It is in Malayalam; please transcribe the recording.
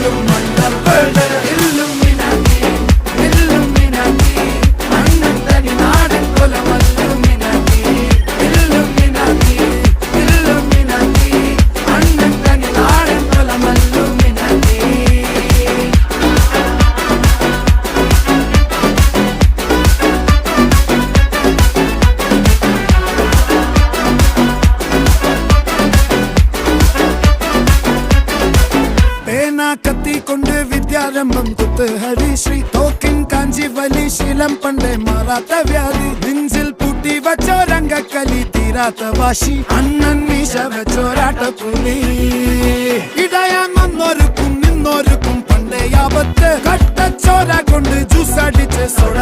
പോലും മണ്ടപ്പേട് ഇല്ലുമിനാറ്റി ഇല്ലുമിനാറ്റി അണ്ണൻ തനി നാടൻ കൊലമല്ലുമിനാറ്റി ഇല്ലുമിനാറ്റി ഇല്ലുമിനാറ്റി അണ്ണൻ തനി നാടൻ കൊലമല്ലുമിനാറ്റി. കത്തി കൊണ്ട് വിദ്യാരംഭം കുത്ത് ഹരിശ്രീ തോക്കിൻ കാഞ്ചി വലി ശീലം പണ്ടേ മാറാത്ത വ്യാധി നെഞ്ചിൽ പൂട്ടി വച്ചോരംഗക്കലി തീരാത്ത വാശി അണ്ണൻ മീശ വെച്ചോരാട്ട പുലി ഇടയാൻ വന്നോർക്കും നിന്നോർക്കും പണ്ടേ ആപത്ത് കട്ടച്ചോര കൊണ്ട് ജ്യൂസ് അടിച്ച് സോഡ